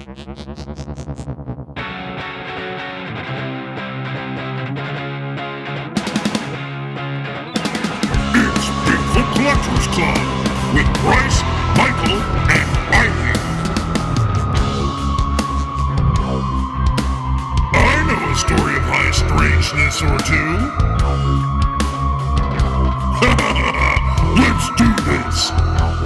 It's Bigfoot Collectors Club with Bryce, Michael, and Riley. I know a story of high strangeness or two. Let's do this.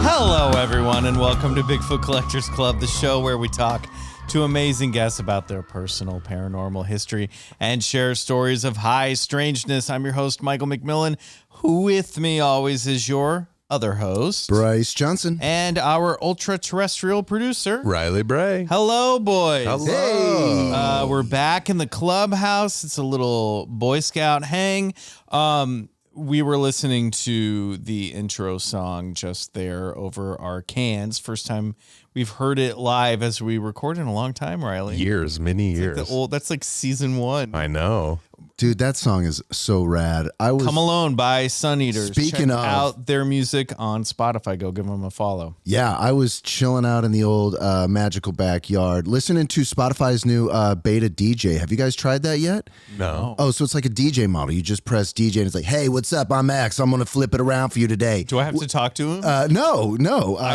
Hello, everyone, and welcome to Bigfoot Collectors Club, the show where we talk to amazing guests about their personal paranormal history and share stories of high strangeness. I'm your host, Michael McMillan. Who with me always is your other host, Bryce Johnson, and our ultra-terrestrial producer, Riley Bray. Hello, boys. Hello. Hey. We're back in the clubhouse. It's a little Boy Scout hang. We were listening to the intro song just there over our cans. First time we've heard it live as we record in a long time, Riley. Many years. Like that's like season 1. I know. Dude, that song is so rad. Come Alone by Suneaters. Speaking Check of, out their music on Spotify. Go give them a follow. Yeah, I was chilling out in the old magical backyard, listening to Spotify's new beta DJ. Have you guys tried that yet? No. Oh, so it's like a DJ model. You just press DJ and it's like, hey, what's up? I'm Max. I'm going to flip it around for you today. Do I have to talk to him? No.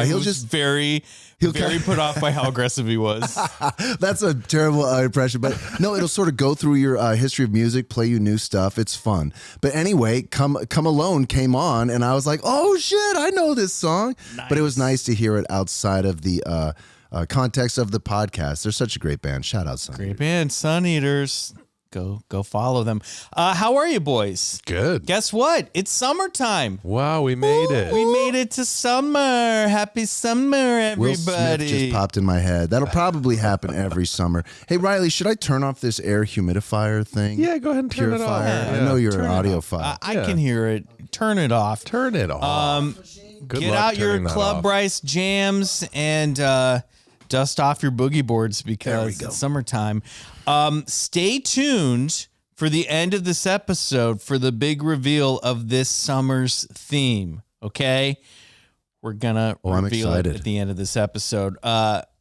He'll just very put off by how aggressive he was. That's a terrible impression, but no, it'll sort of go through your history of music, play you new stuff. It's fun. But anyway, Come Alone came on, and I was like, oh shit, I know this song. Nice. But it was nice to hear it outside of the context of the podcast. They're such a great band. Shout out, Suneaters. Great band, Suneaters. Go follow them. How are you, boys? Good. Guess what? It's summertime. Wow, we made it. We made it to summer. Happy summer, everybody. Will Smith just popped in my head. That'll probably happen every summer. Hey, Riley, should I turn off this air humidifier thing? Yeah, go ahead and turn it off. Purifier. I know you're an audiophile. I can hear it. Turn it off. Turn it off. Get out your Club Bryce jams and dust off your boogie boards because it's summertime. Stay tuned for the end of this episode for the big reveal of this summer's theme. Okay, we're gonna reveal it at the end of this episode.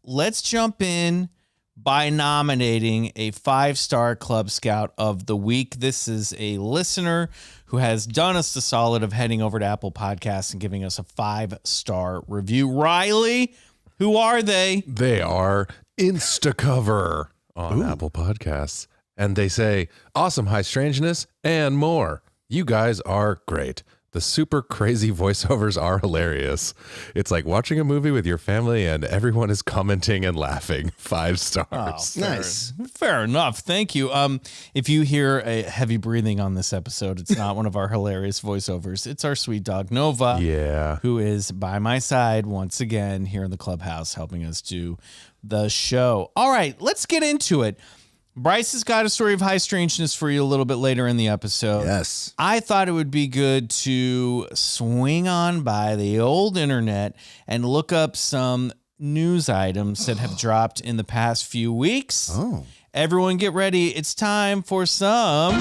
Let's jump in by nominating a 5-star Club Scout of the week. This is a listener who has done us the solid of heading over to Apple Podcasts and giving us a 5-star review. Riley, who are they? They are Instacover on Apple Podcasts. And they say, awesome high strangeness and more. You guys are great. The super crazy voiceovers are hilarious. It's like watching a movie with your family and everyone is commenting and laughing. 5 stars. Oh, nice. Fair enough. Thank you. If you hear a heavy breathing on this episode, it's not one of our hilarious voiceovers. It's our sweet dog, Nova, who is by my side once again here in the clubhouse helping us do the show. All right, let's get into it. Bryce has got a story of high strangeness for you a little bit later in the episode. Yes. I thought it would be good to swing on by the old internet and look up some news items that have dropped in the past few weeks. Oh. Everyone get ready. It's time for some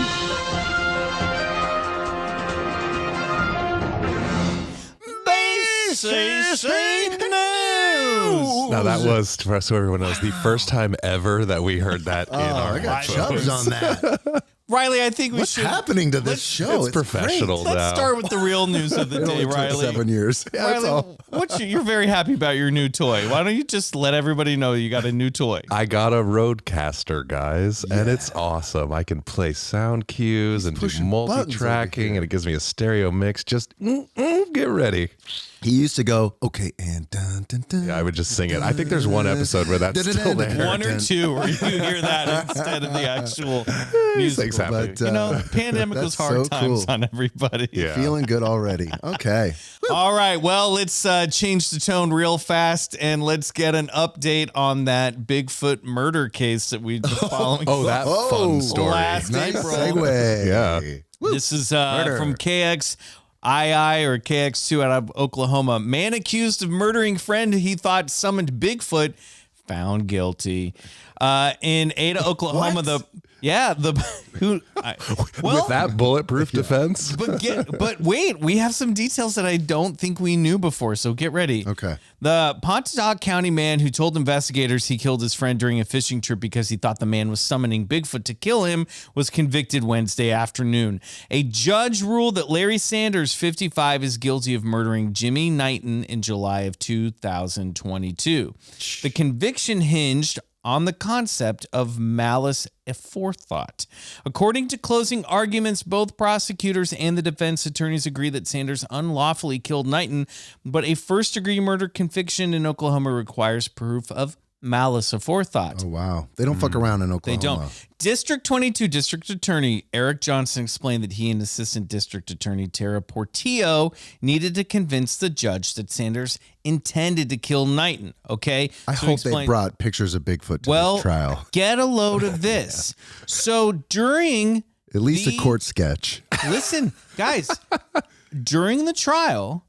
BCC news. Now that was, so everyone knows, the first time ever that we heard that in our I got chubs on that. Riley, I think we What's should. happening to this show? It's professional great. now. Let's start with the real news of the It day, only took Riley. 7 years. Yeah, that's Riley, all. you're very happy about your new toy. Why don't you just let everybody know you got a new toy? I got a Roadcaster, guys, and it's awesome. I can play sound cues and do multi-tracking, and it gives me a stereo mix. Just get ready. He used to go, okay, and dun, dun, dun. Yeah, I would just sing it. I think there's one episode where that's still there. 1 or 2 where you hear that instead of the actual music. Exactly. But, You know, pandemic was that's hard so times cool. on everybody. Yeah. Feeling good already. Okay. All right, well, let's change the tone real fast and let's get an update on that Bigfoot murder case that we've been following. Oh, that fun story. Last Nice April. segue. Yeah. This is from KXII or KX2 out of Oklahoma. Man accused of murdering friend he thought summoned Bigfoot found guilty. In Ada, Oklahoma, Yeah, with that bulletproof defense. But wait, we have some details that I don't think we knew before, so get ready. Okay. The Pontotoc County man who told investigators he killed his friend during a fishing trip because he thought the man was summoning Bigfoot to kill him was convicted Wednesday afternoon. A judge ruled that Larry Sanders, 55, is guilty of murdering Jimmy Knighton in July of 2022. The conviction hinged on the concept of malice aforethought. According to closing arguments, both prosecutors and the defense attorneys agree that Sanders unlawfully killed Knighton, but a first-degree murder conviction in Oklahoma requires proof of malice aforethought. Oh, wow. They don't fuck around in Oklahoma. They don't. District 22 District Attorney Eric Johnson explained that he and Assistant District Attorney Tara Portillo needed to convince the judge that Sanders intended to kill Knighton. Okay? I hope they brought pictures of Bigfoot to the trial. Get a load of this. So during at least a court sketch. Listen, guys, during the trial,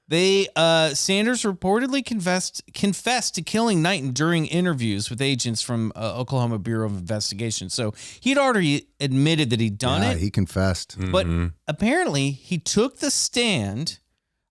Sanders reportedly confessed to killing Knighton during interviews with agents from Oklahoma Bureau of Investigation. So he'd already admitted that he'd done it. He confessed. But apparently he took the stand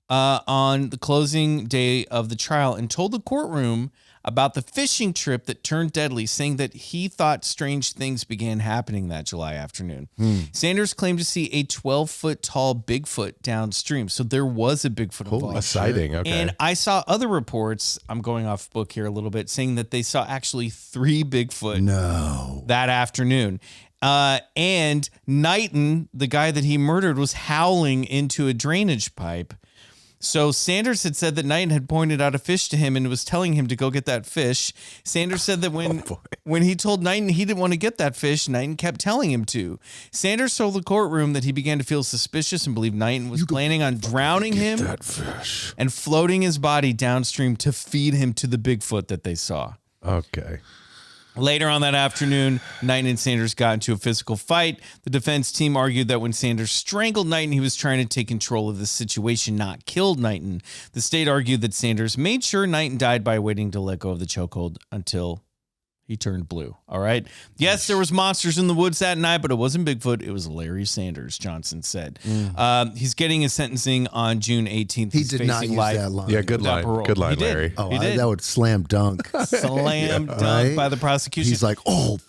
on the closing day of the trial and told the courtroom about the fishing trip that turned deadly, saying that he thought strange things began happening that July afternoon. Sanders claimed to see a 12-foot tall Bigfoot downstream. So there was a Bigfoot involved. A sighting, okay. And I saw other reports, I'm going off book here a little bit, saying that they saw actually 3 Bigfoot that afternoon. And Knighton, the guy that he murdered, was howling into a drainage pipe. So Sanders had said that Knighton had pointed out a fish to him and was telling him to go get that fish. Sanders said that when he told Knighton he didn't want to get that fish, Knighton kept telling him to. Sanders told the courtroom that he began to feel suspicious and believed Knighton was planning on drowning him and floating his body downstream to feed him to the Bigfoot that they saw. Okay. Later on that afternoon, Knighton and Sanders got into a physical fight. The defense team argued that when Sanders strangled Knighton, he was trying to take control of the situation, not killed Knighton. The state argued that Sanders made sure Knighton died by waiting to let go of the chokehold until he turned blue. All right. Yes, there was monsters in the woods that night, but it wasn't Bigfoot. It was Larry Sanders, Johnson said. He's getting his sentencing on June 18th. He did not use that line. Yeah, good line. Good line, Larry. Oh, that would slam dunk. Slam dunk by the prosecution. He's like,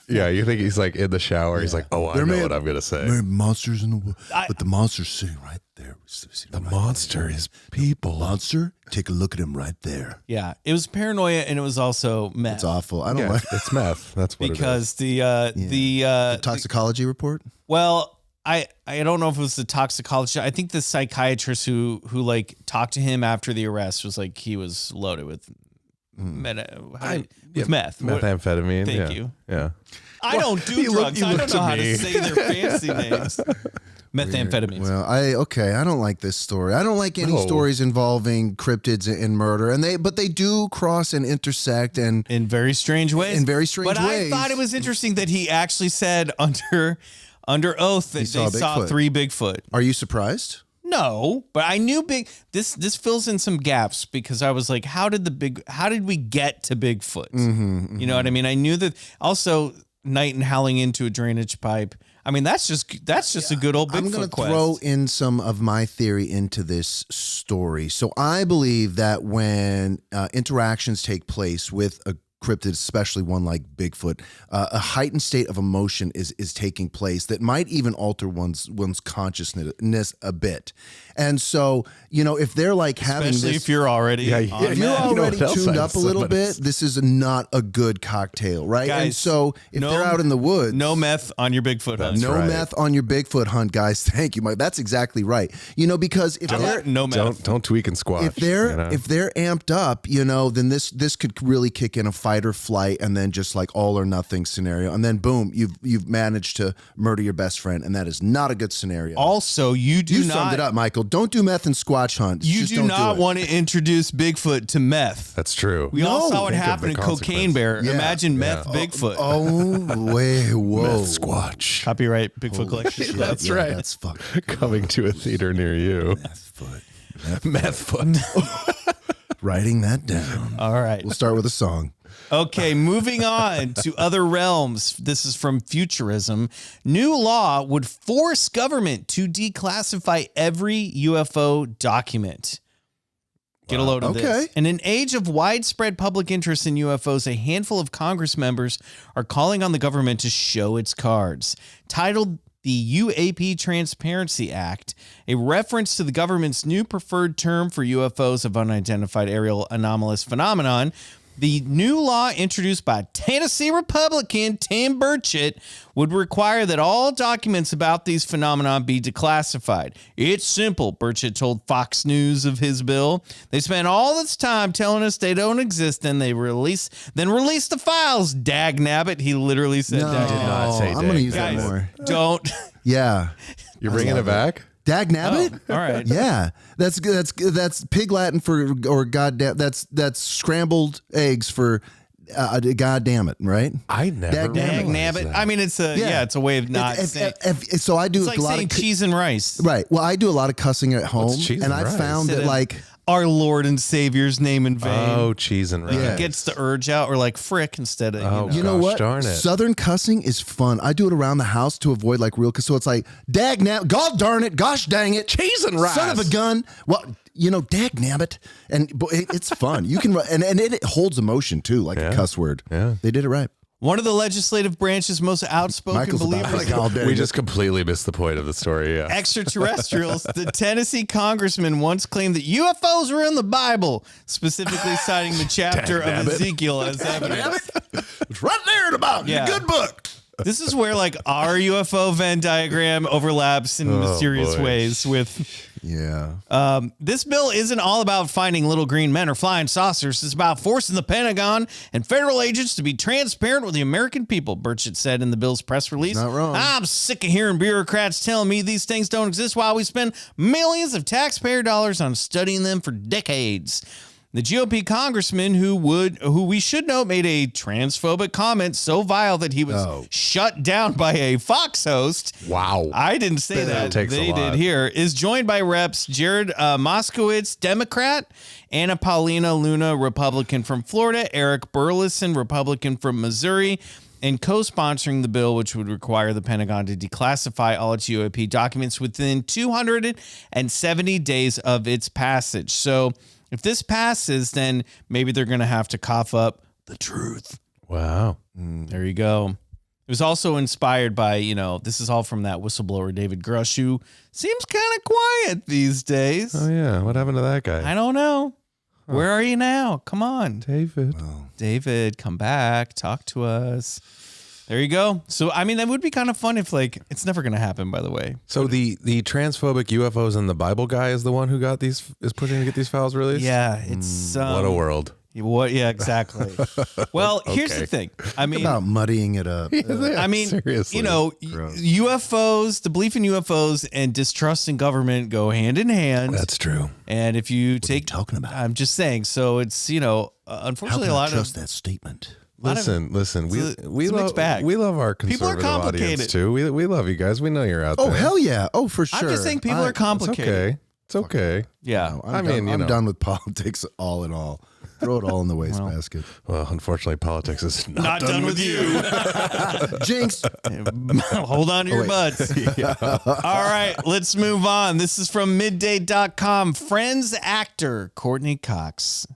yeah, you think he's like in the shower. He's like, I know what I'm going to say. There are monsters in the woods, but the monster's sitting right there. The monster is people. Monster, take a look at him right there. Yeah, it was paranoia and it was also meth. It's awful. I don't like it. It's meth. That's what because it is. the toxicology report. Well, I don't know if it was the toxicology. I think the psychiatrist who like talked to him after the arrest was like he was loaded with meth. Methamphetamine. Thank you. Yeah. I don't do drugs. I don't know how to say their fancy names. Methamphetamines. Well, I don't like this story. I don't like any stories involving cryptids and murder, but they do cross and intersect and in very strange ways. But I thought it was interesting that he actually said under oath that they saw 3 Bigfoot. Are you surprised? No, but I knew this fills in some gaps because I was like, how did we get to Bigfoot? You know what I mean? I knew that also Knighton howling into a drainage pipe. I mean, that's just a good old Bigfoot I'm going to quest. throw in some of my theory into this story. So I believe that when interactions take place with a cryptid, especially one like Bigfoot, a heightened state of emotion is taking place that might even alter one's consciousness a bit. And so, if they're like having especially this, if you're already tuned up a little bit, this is not a good cocktail, right? Guys, and so if they're out in the woods, no meth on your Bigfoot hunt. Meth on your Bigfoot hunt, guys. Thank you, Mike. That's exactly right. Because if they're don't tweak and squash. If they're amped up, then this could really kick in a fight or flight, and then just like all or nothing scenario, and then boom, you've managed to murder your best friend, and that is not a good scenario. Also, you summed it up, Michael. Don't do meth and squatch hunt. You do not want to introduce Bigfoot to meth. That's true. We all saw what happened in Cocaine Bear. Yeah. Imagine meth Bigfoot. Whoa. Meth squatch. Copyright Bigfoot Collectors. That's right. That's fucking coming to a theater near you. Meth foot. Writing that down. All right. We'll start with a song. Okay, moving on to other realms. This is from Futurism. New law would force government to declassify every UFO document. Get a load of this. In an age of widespread public interest in UFOs, a handful of Congress members are calling on the government to show its cards. Titled the UAP Transparency Act, a reference to the government's new preferred term for UFOs of unidentified aerial anomalous phenomenon, the new law introduced by Tennessee Republican Tim Burchett would require that all documents about these phenomena be declassified. It's simple, Burchett told Fox News of his bill. They spend all this time telling us they don't exist, then release the files, dagnabbit. He literally said that. Did not say I'm going to use Guys, that more. Don't. Yeah. You're bringing it back? Dagnabbit? Oh, all right. Yeah. That's pig Latin for, or goddamn, that's scrambled eggs for goddamn it, right? I never Dagnabbit. I mean, it's a way of not saying. So I do It's a like lot saying of cheese and rice. Right. Well, I do a lot of cussing at home, cheese and and I rice? found that Instead of like our Lord and Savior's name in vain. Oh, cheese and rice. Yeah. It gets the urge out, or like frick instead of, Oh, you know gosh, what? darn it. Southern cussing is fun. I do it around the house to avoid like real. So it's like dagnab, god darn it, gosh dang it, Cheese and rice. son of a gun. Well, dagnabbit, and it's fun. You can and it holds emotion too, like a cuss word. Yeah. They did it right. one of the legislative branch's most outspoken Michael's about believers. like, all day. We just completely missed the point of the story. Yeah. Extraterrestrials. The Tennessee congressman once claimed that UFOs were in the Bible, specifically citing the chapter of Dagnabbit. Ezekiel as evidence. It's right there in the Bible. Yeah. Good book. This is where like our UFO Venn diagram overlaps in mysterious boy. ways with. Yeah. This bill isn't all about finding little green men or flying saucers. It's about forcing the Pentagon and federal agents to be transparent with the American people, Burchett said in the bill's press release. Not wrong. I'm sick of hearing bureaucrats telling me these things don't exist while we spend millions of taxpayer dollars on studying them for decades. The GOP congressman, who we should note made a transphobic comment so vile that he was shut down by a Fox host. Wow. I didn't say that. takes a They lot. did here. Is joined by Reps Jared Moskowitz, Democrat, Anna Paulina Luna, Republican from Florida, Eric Burleson, Republican from Missouri, and co-sponsoring the bill, which would require the Pentagon to declassify all its UAP documents within 270 days of its passage. So if this passes, then maybe they're going to have to cough up the truth. Wow. There you go. It was also inspired by, this is all from that whistleblower, David Grush, who seems kind of quiet these days. Oh, yeah. What happened to that guy? I don't know. Where are you now? Come on. David. David, come back. Talk to us. There you go. So, I mean, that would be kind of fun if, it's never going to happen, by the way. So the transphobic UFOs and the Bible guy is the one who is pushing to get these files released? Yeah, it's... What a world. What? Yeah, exactly. Well, here's the thing. I mean... About muddying it up. I mean, seriously. UFOs, the belief in UFOs and distrust in government go hand in hand. That's true. And if you take, talking about? I'm just saying. So it's, unfortunately, How a can I lot trust of that statement? Listen. it's We a mixed bag. love our People are conservative audience complicated. too. We love you guys. We know you're out there. Oh, hell yeah. Oh, for sure. I'm just saying people are It's complicated. okay. It's okay. Yeah. I'm done with politics all in all. Throw it all in the wastebasket. Well, unfortunately, politics is Not done with you. Jinx. Hold on to your butts. All right, let's move on. This is from midday.com. Friends actor Courtney Cox.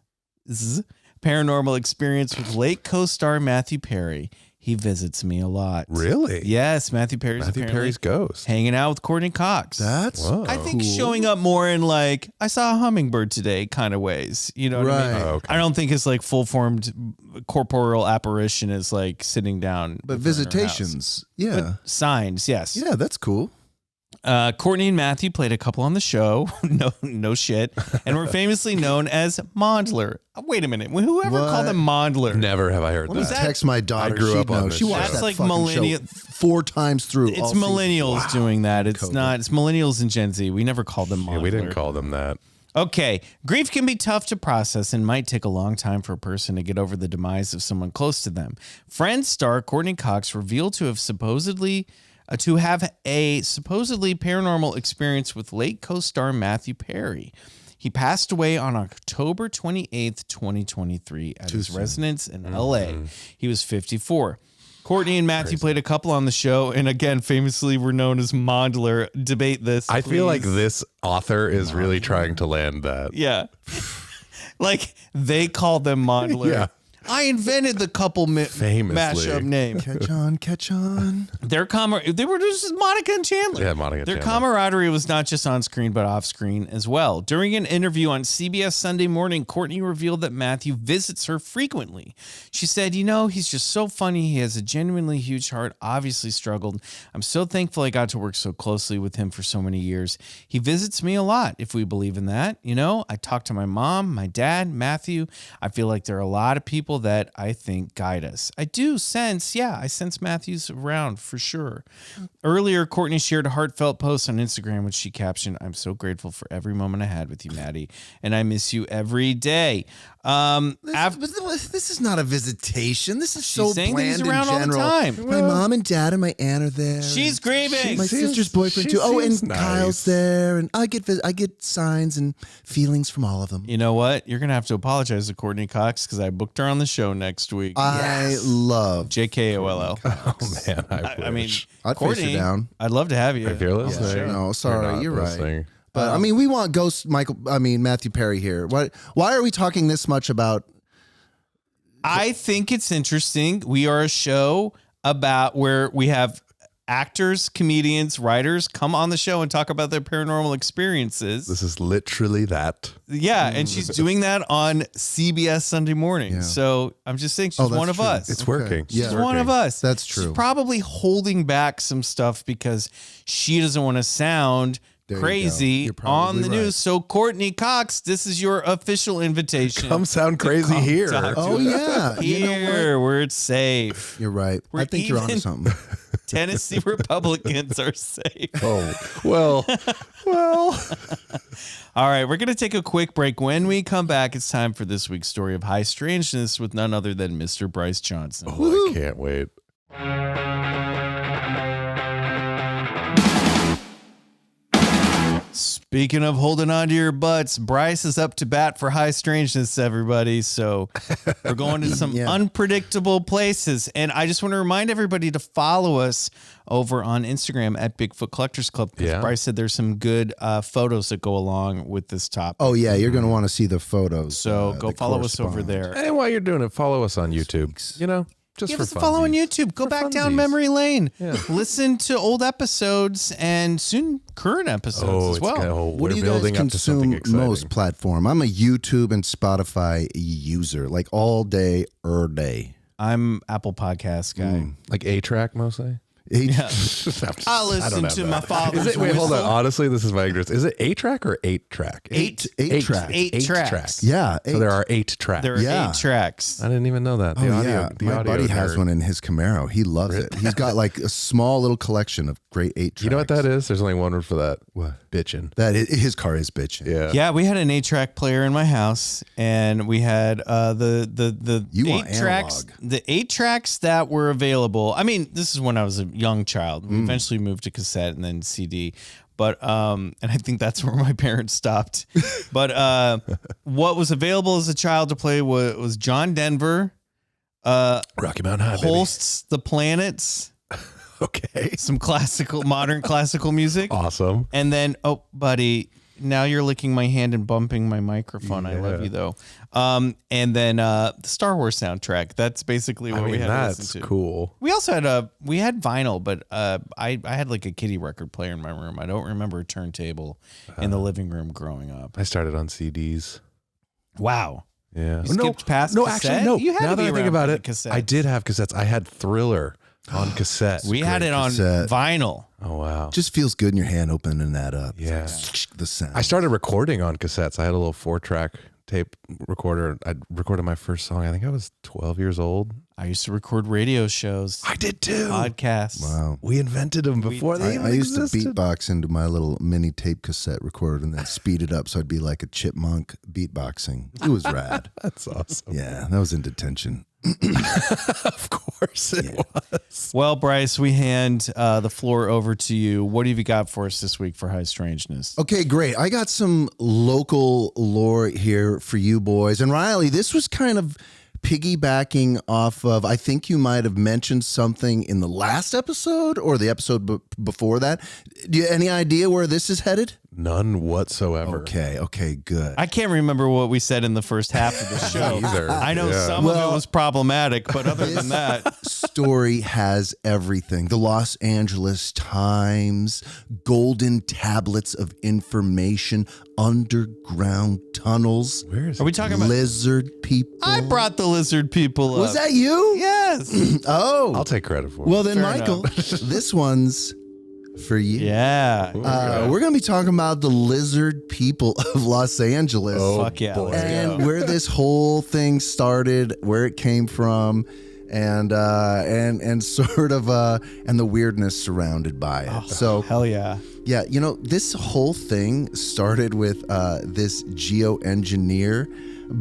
Paranormal experience with late co-star Matthew Perry. He visits me a lot. Really? Yes, Matthew Perry's ghost. hanging out with Courtney Cox. That's Whoa. I think cool. showing up more in I saw a hummingbird today kind of ways. You know what I mean? Right. Oh, okay. I don't think his full-formed corporeal apparition is sitting down. But with her in her house. visitations. Yeah. But signs, yes. Yeah, that's cool. Courtney and Matthew played a couple on the show. No shit. And were famously known as Mondler. Wait a minute. Whoever What? called them Mondler? Never have I heard Let me that. text my daughter. I grew She'd up on know. this She watched show. that That's fucking millennial. show 4 times through. It's all season. millennials doing that. It's COVID. not. It's millennials and Gen Z. We never called them Mondler. Yeah, we didn't call them that. Okay. Grief can be tough to process and might take a long time for a person to get over the demise of someone close to them. Friends star Courtney Cox revealed to have a supposedly paranormal experience with late co-star Matthew Perry. He passed away on October 28th, 2023 at his residence in LA. He was 54. Courtney and Matthew played a couple on the show, and again, famously were known as Mondler. Debate this. I feel like please. this author is really trying to land that. Yeah. Like they called them Mondler. Yeah. I invented the couple Famously. mashup name. Catch on, catch on. They were just Monica and Chandler. Yeah, Monica and Their Chandler. camaraderie was not just on screen, but off screen as well. During an interview on CBS Sunday Morning, Courtney revealed that Matthew visits her frequently. She said, he's just so funny. He has a genuinely huge heart, obviously struggled. I'm so thankful I got to work so closely with him for so many years. He visits me a lot, if we believe in that. I talk to my mom, my dad, Matthew. I feel like there are a lot of people that I think guide us. I sense Matthew's around for sure. Earlier, Courtney shared a heartfelt post on Instagram, which she captioned, "I'm so grateful for every moment I had with you, Maddie, and I miss you every day." This is not a visitation. This is so saying that bland he's in around all the general. time. My mom and dad and my aunt are there. She's grieving. My sister's boyfriend she too. Oh, and seems nice. Kyle's there, and I get signs and feelings from all of them. You know what? You're going to have to apologize to Courtney Cox because I booked her on the show next week. I love. JKOLL. Oh, man. I mean, I'd Courtney, face her down. I'd love to have you. If you're listening. No, sorry, you're right. listening. But we want Matthew Perry here. Why are we talking this much about? I think it's interesting. We are a show about where we have actors, comedians, writers come on the show and talk about their paranormal experiences. This is literally that. Yeah, and she's doing that on CBS Sunday Morning. Yeah. So I'm just saying she's that's one of true. us. It's working. Yeah. She's one of us. That's true. She's probably holding back some stuff because she doesn't want to sound There you crazy go. You're on probably the right. news. So Courtney Cox, this is your official invitation. Come sound crazy here. talk to Oh yeah, you know what? Here, where it's safe. You're right. We're I think you're onto even- something. Tennessee Republicans are safe. Oh, well. All right, we're going to take a quick break. When we come back, it's time for this week's story of high strangeness with none other than Mr. Bryce Johnson. Oh, I can't wait. Speaking of holding on to your butts, Bryce is up to bat for high strangeness, everybody. So we're going to some Yeah. unpredictable places. And I just want to remind everybody to follow us over on Instagram at Bigfoot Collectors Club. Because Yeah. Bryce said there's some good photos that go along with this topic. Oh yeah, you're gonna want to see the photos. So go that follow us over correspond. there. And while you're doing it, follow us on YouTube. Just Give for us a follow on funsies. YouTube. Go For back down funsies. memory lane. Yeah. Listen to old episodes and soon current episodes as well. What we're do you building guys up to something consume exciting. most platform? I'm a YouTube and Spotify user, like all day, day. I'm Apple Podcast guy. Like A-Track mostly? I listen to my father's Is it, wait, hold on. whistle. Honestly, this is my ignorance. Is it 8-track or 8-track? Eight tracks. Eight tracks. Yeah, So there are 8 tracks. There are Yeah. 8 tracks. I didn't even know that. Oh yeah, my buddy has one in his Camaro. He loves it. He's got like a small little collection of great 8 tracks. You know what that is? There's only one word for that. What? Bitchin'. His car is bitching. Yeah. Yeah, we had an 8-track player in my house, and we had the You 8 want tracks. analog. The 8 tracks that were available. I mean, this is when I was a young child. We eventually moved to cassette and then CD. But and I think that's where my parents stopped. But what was available as a child to play was John Denver, Rocky Mountain High, baby. Holst's The Planets, Okay. some modern classical music. Awesome. And then, oh, buddy, now you're licking my hand and bumping my microphone. I love Yeah. you, though. And then the Star Wars soundtrack. That's basically what I we mean, had to that's listen to. cool. We also had we had vinyl, but I had like a kiddie record player in my room. I don't remember a turntable in the living room growing up. I started on CDs. Wow. Yeah. You skipped past No, cassette? actually, no. You had now to be that I think around about for it, the cassettes. I did have cassettes. I had Thriller on cassette. We had it on cassette. vinyl. Oh, wow. Just feels good in your hand opening that up. Yeah. The sound. I started recording on cassettes. I had a little 4-track tape recorder. I recorded my first song. I think I was 12 years old. I used to record radio shows, I did too. podcasts. Wow. We invented them before they even I used existed. to beatbox into my little mini tape cassette recorder and then speed it up so I'd be like a chipmunk beatboxing. It was rad. That's awesome. Yeah, that was in detention. Of course it was. Well, Bryce, we hand the floor over to you. What have you got for us this week for High Strangeness? Okay, great. I got some local lore here for you boys. And Riley, this was kind of piggybacking off of, I think you might have mentioned something in the last episode or the episode before that. Do you any idea where this is headed? None whatsoever. Okay, good. I can't remember what we said in the first half of the show. Either. I know some of it was problematic, but other than that, story has everything. The Los Angeles Times, golden tablets of information, underground tunnels. Where is are we talking about lizard people? I brought the lizard people up. Was that you? Yes. Oh. I'll take credit for it. Well, then, Fair Michael, this one's for you. Yeah. We're going to be talking about the lizard people of Los Angeles. Oh, Fuck yeah. boy. Let's And go. where this whole thing started, where it came from, and sort of and the weirdness surrounded by it. So Hell yeah. yeah, you know, this whole thing started with this geoengineer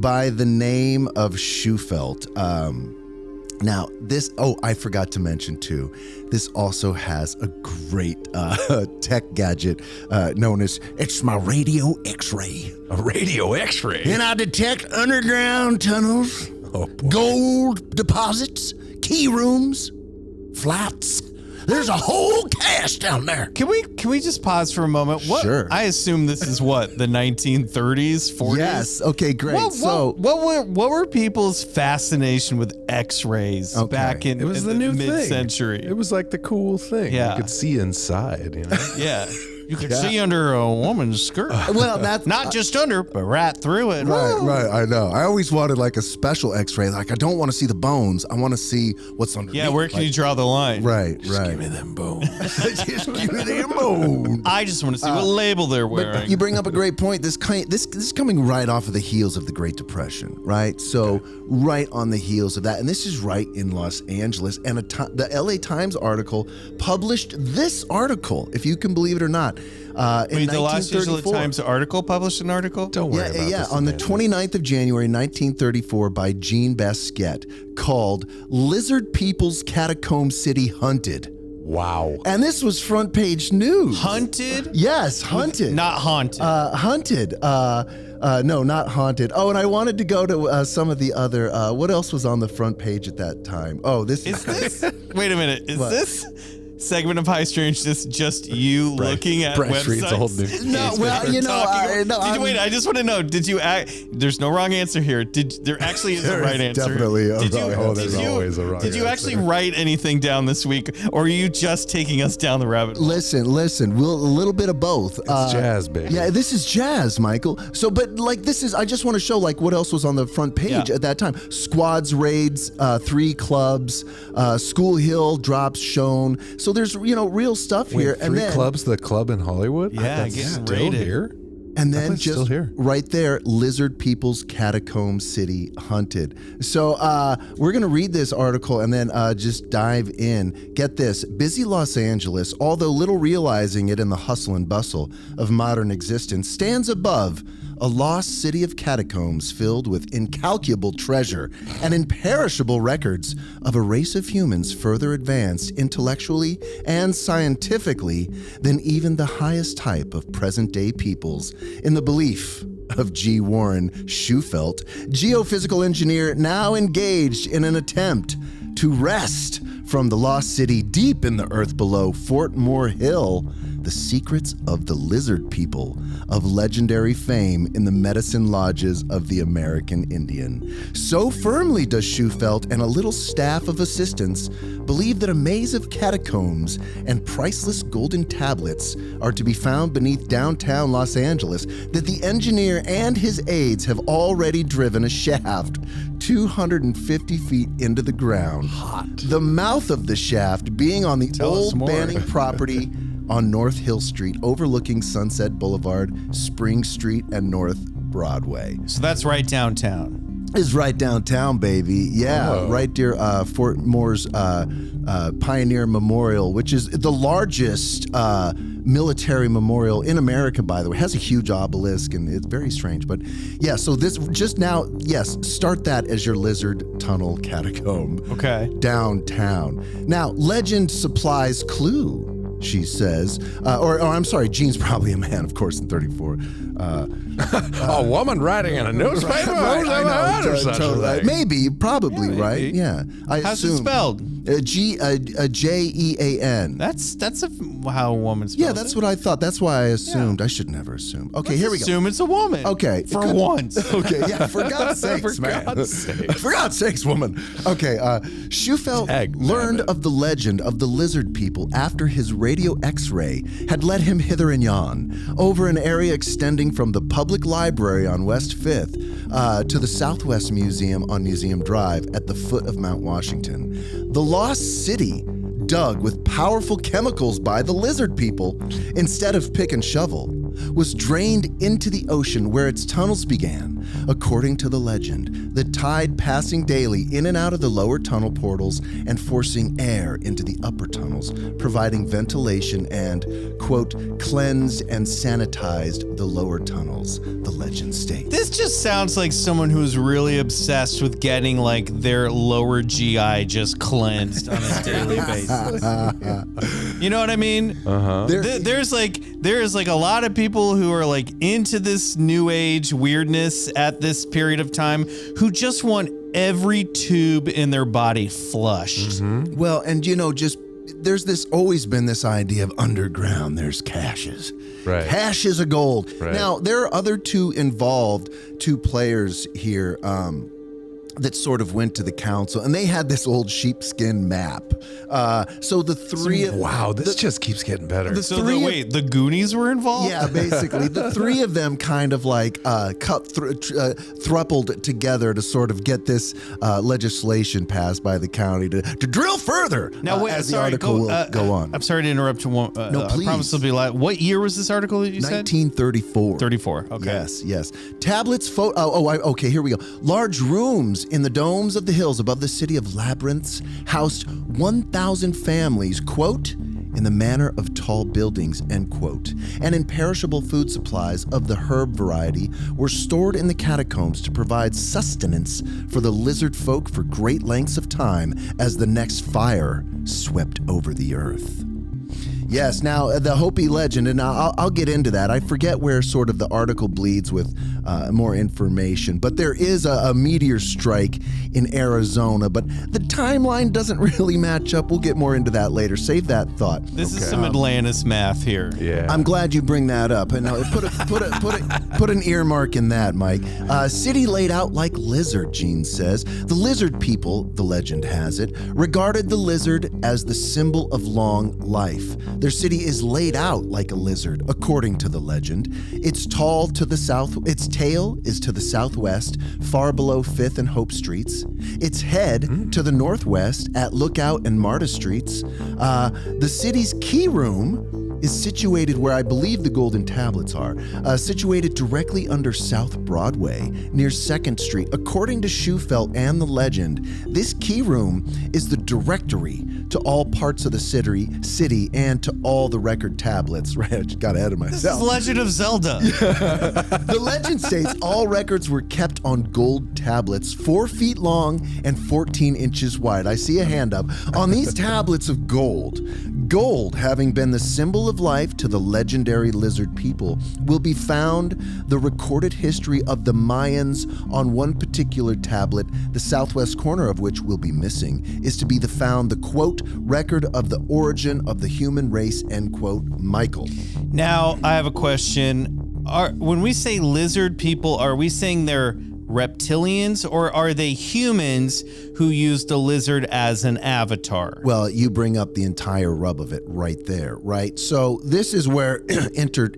by the name of Schufelt. Now, this, I forgot to mention too, this also has a great tech gadget known as, it's my radio X-ray. A radio X-ray. And I detect underground tunnels, Oh, boy. gold deposits, key rooms, flats. There's a whole cast down there. Can we just pause for a moment? What, Sure. I assume this is what, the 1930s, 40s? Yes. Okay, great. What were people's fascination with X-rays Okay. back in It was the new thing. mid-century? It was like the cool thing. Yeah. You could see inside, you know? Yeah. You could see under a woman's skirt. well, that's Not just under, but right through it. right. I know. I always wanted like a special X-ray. Like I don't want to see the bones. I want to see what's underneath. Yeah, where can you draw the line? Right. Give me them bones. Just give me the bone. I just want to see what label they're wearing. You bring up a great point. This is coming right off of the heels of the Great Depression, right? So right on the heels of that, and this is right in Los Angeles. And the LA Times article published this article, if you can believe it or not. In Wait, the Los Angeles 1934. Times article published an article? Don't worry about this. On the Amanda. 29th of January, 1934, by Jean Basquiat, called "Lizard People's Catacomb City Hunted." Wow. And this was front page news. Hunted? Yes, hunted. Not haunted. Hunted. No, not haunted. Oh, and I wanted to go to some of the other. What else was on the front page at that time? Oh, this Is this? Wait a minute. Is What? this segment of High Strangeness just you looking at Bryce websites? reads old news. No, well, you know, Wait, I just want to know. Did you act? There's no wrong answer here. There actually is a There right is answer? definitely a Did you, wrong answer. did There's you- always a wrong Did you answer. actually write anything down this week, or are you just taking us down the rabbit hole? Listen. We'll a little bit of both. It's jazz, baby. Yeah, this is jazz, Michael. So, but like this is, I just want to show like what else was on the front page Yeah. at that time. Squads, raids, 3 clubs, School Hill drops shown. So there's, real stuff Wait, here. 3 And then, clubs, the club in Hollywood? Yeah, That's getting still raided. here? and I then thought it's just still here. right there, Lizard People's Catacomb City Hunted. So we're going to read this article and then just dive in. Get this. Busy Los Angeles, although little realizing it in the hustle and bustle of modern existence, stands above a lost city of catacombs filled with incalculable treasure and imperishable records of a race of humans further advanced intellectually and scientifically than even the highest type of present-day peoples, in the belief of G. Warren Schufelt, geophysical engineer now engaged in an attempt to wrest from the lost city deep in the earth below Fort Moore Hill the secrets of the lizard people of legendary fame in the medicine lodges of the American Indian. So firmly does Schufelt and a little staff of assistants believe that a maze of catacombs and priceless golden tablets are to be found beneath downtown Los Angeles that the engineer and his aides have already driven a shaft 250 feet into the ground. The mouth of the shaft being on the Tell us old more. Banning property on North Hill Street, overlooking Sunset Boulevard, Spring Street, and North Broadway. So that's right downtown. is right downtown, baby. Yeah, right near Fort Moore's Pioneer Memorial, which is the largest military memorial in America, by the way. It has a huge obelisk, and it's very strange. But yeah, so this just now, yes, start that as your lizard tunnel catacomb. Okay. Downtown. Now, legend supplies clue. She says, or I'm sorry, Gene's probably a man, of course, in 34. A woman writing in a newspaper? I know, Totally. maybe, probably, right? Yeah. How's it spelled? Jean. That's how a woman spells Yeah, that's what I thought. That's why I assumed. I should never assume. Okay, here we go. Assume it's a woman. Okay. For once. Okay, yeah, for God's sakes, man. For God's sakes, woman. Okay, Schufelt learned of the legend of the lizard people after his radio X-ray had led him hither and yon, over an area extending from the public library on West 5th to the Southwest Museum on Museum Drive at the foot of Mount Washington. The lost city, dug with powerful chemicals by the lizard people instead of pick and shovel, was drained into the ocean where its tunnels began. According to the legend, the tide passing daily in and out of the lower tunnel portals and forcing air into the upper tunnels, providing ventilation and, quote, cleansed and sanitized the lower tunnels, the legend states. This just sounds like someone who's really obsessed with getting like their lower GI just cleansed on a daily basis. You know what I mean? There's like a lot of people who are like into this new age weirdness at this period of time who just want every tube in their body flushed. Well, and there's always been this idea of underground, there's caches. Right. Caches of gold. Right. Now, there are other two players here that sort of went to the council, and they had this old sheepskin map. So the three... Wow, this just keeps getting better. The Goonies were involved? Yeah, basically. The three of them kind of like thrupled together to sort of get this legislation passed by the county to drill further. Now, wait, as the sorry, article will go on. I'm sorry to interrupt you. No, please. I promise it'll be live. What year was this article that you said? 1934. 34. Okay. Yes. Tablets, okay, here we go. Large rooms in the domes of the hills above the city of Labyrinths housed 1,000 families, quote, in the manner of tall buildings, end quote, and imperishable food supplies of the herb variety were stored in the catacombs to provide sustenance for the lizard folk for great lengths of time as the next fire swept over the earth. Yes, now the Hopi legend, and I'll get into that. I forget where sort of the article bleeds with more information, but there is a meteor strike in Arizona, but the timeline doesn't really match up. We'll get more into that later. Save that thought. This is some Atlantis math here. Yeah, I'm glad you bring that up, and put an earmark in that, Mike. City laid out like lizard, Gene says. The lizard people, the legend has it, regarded the lizard as the symbol of long life. Their city is laid out like a lizard, according to the legend. Its tail is to the southwest, far below 5th and Hope Streets. Its head to the northwest at Lookout and Marta Streets. The city's key room is situated where I believe the golden tablets are, situated directly under South Broadway, near 2nd Street. According to Schufelt and the legend, this key room is the directory to all parts of the city and to all the record tablets. Right, I just got ahead of myself. This is Legend of Zelda. The legend states all records were kept on gold tablets 4 feet long and 14 inches wide. I see a hand up. On these tablets of gold having been the symbol of life to the legendary lizard people, will be found the recorded history of the Mayans on one particular tablet, the southwest corner of which will be missing, is to be the quote, record of the origin of the human race, end quote, Michael. Now, I have a question. When we say lizard people, are we saying they're reptilians, or are they humans who used a lizard as an avatar. Well, you bring up the entire rub of it right there, right? So this is where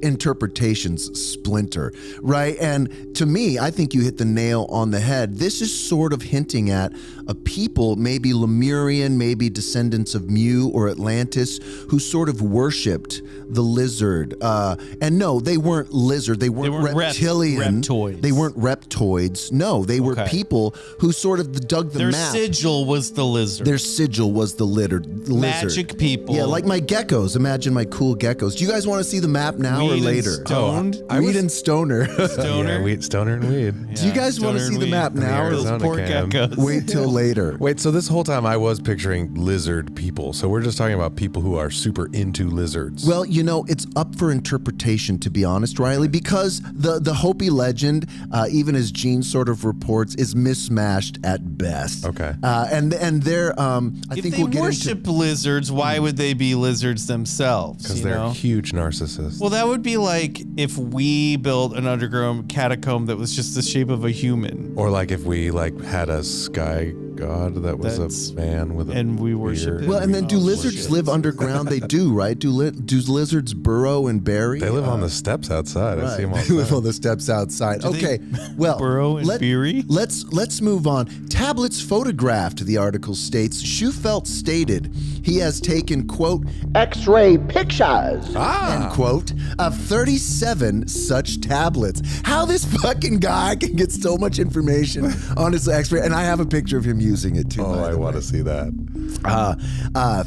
interpretations splinter, right? And to me, I think you hit the nail on the head. This is sort of hinting at a people, maybe Lemurian, maybe descendants of Mu or Atlantis, who sort of worshipped the lizard. And no, they weren't lizard. They weren't reptilian. Reptoids. They weren't reptoids. No, they were people who sort of dug the Their map. sigil was the lizard. Their sigil was the lizard. Magic people. Yeah, like my geckos. Imagine my cool geckos. Do you guys want to see the map now or Weed later? and stoned. Weed and stoner. Stoner. Yeah, stoner and weed. Do you guys want to see the map now or Arizona Poor can. geckos. wait till later? Wait, so this whole time I was picturing lizard people. So we're just talking about people who are super into lizards. Well, you know, it's up for interpretation, to be honest, Riley, because the Hopi legend, even as Gene sort of reports, is mismatched at best. Okay. And they're, I If think they we'll get worship into... lizards, why would they be lizards themselves? Because you they're know? huge narcissists. Well, that would be like if we built an underground catacomb that was just the shape of a human. Or like if we had a sky god that was That's- a man with a and we worship beard. it. Well, and then do Oh, lizards shit. live underground? They do, right? Do lizards burrow and bury? They live on the steps outside. I see them all They the live time. on the steps outside. they Okay, well, burrow and bury? let's move on. Tablets photographed, the article states. Schufelt stated he has taken, quote, X-ray pictures, end quote, of 37 such tablets. How this fucking guy can get so much information on his X-ray, and I have a picture of him using it too. Oh, I want to see that.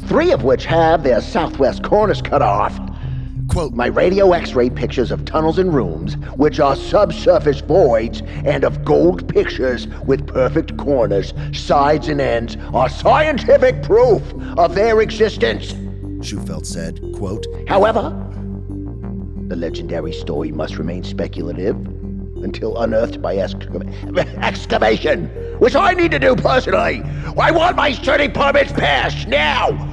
3 of which have their southwest corners cut off. Quote, My radio X-ray pictures of tunnels and rooms, which are subsurface voids, and of gold pictures with perfect corners, sides, and ends, are scientific proof of their existence. Schufelt said, quote, However, the legendary story must remain speculative until unearthed by excavation, which I need to do personally. I want my study permits passed now.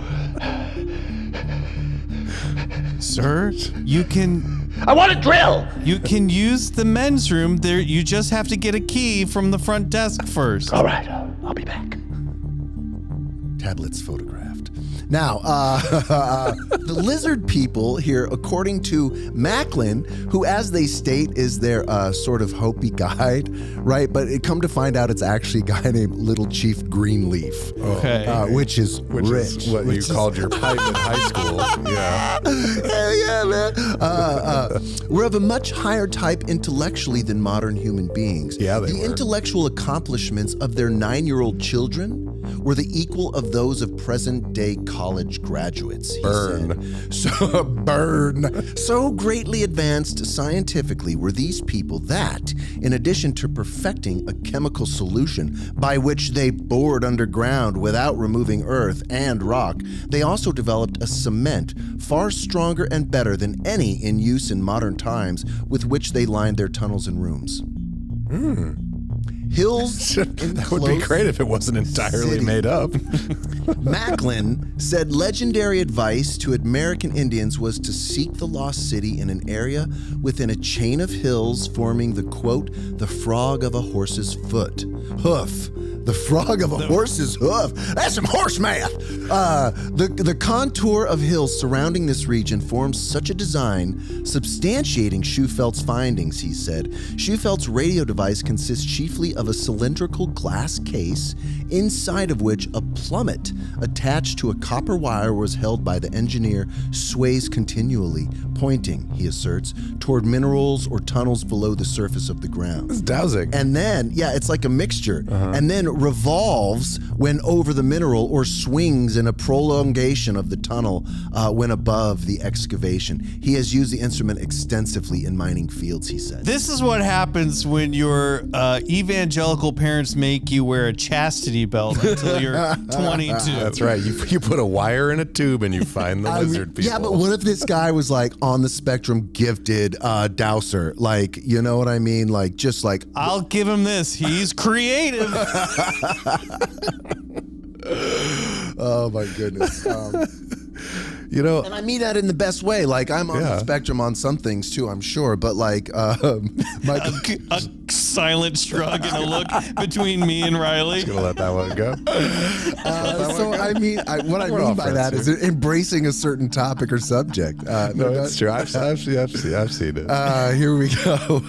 Sir, you can I want to drill. use the men's room. There, you just have to get a key from the front desk first. All right, I'll be back. tablets photographed. Now, the lizard people here, according to Macklin, who, as they state, is their sort of Hopi guide, right? But it come to find out it's actually a guy named Little Chief Greenleaf, Okay. which is rich. Is what you called your pipe in high school. Yeah. Hell yeah, man. We're of a much higher type intellectually than modern human beings. Yeah, they The were. intellectual accomplishments of their 9-year-old children were the equal of those of present-day college graduates, he said. So, burn. So greatly advanced scientifically were these people that, in addition to perfecting a chemical solution by which they bored underground without removing earth and rock, they also developed a cement far stronger and better than any in use in modern times with which they lined their tunnels and rooms. Hills That would be enclosed great if it wasn't entirely city. made up. Macklin said legendary advice to American Indians was to seek the lost city in an area within a chain of hills forming the, quote, the frog of a horse's foot. Hoof. The frog of a horse's hoof. That's some horse math. The contour of hills surrounding this region forms such a design, substantiating Schufelt's findings, he said. Schufelt's radio device consists chiefly of a cylindrical glass case, inside of which a plummet attached to a copper wire was held by the engineer, sways continually, pointing, he asserts, toward minerals or tunnels below the surface of the ground. It's dowsing. And then, yeah, it's like a mixture. And then revolves when over the mineral or swings in a prolongation of the tunnel when above the excavation. He has used the instrument extensively in mining fields, he said. This is what happens when your evangelical parents make you wear a chastity belt until you're 22. That's right. You put a wire in a tube and you find the lizard people. Yeah, but what if this guy was like on the spectrum gifted dowser? Like, you know what I mean? Like, just like, I'll give him this. He's creative. oh my goodness. You know, And I mean that in the best way. Like, I'm on the spectrum on some things too, I'm sure. But like, A silent shrug and a look between me and Riley. gonna let that one go. so I mean, what I mean by that is embracing a certain topic or subject. No, it's true. I've seen it. Here we go.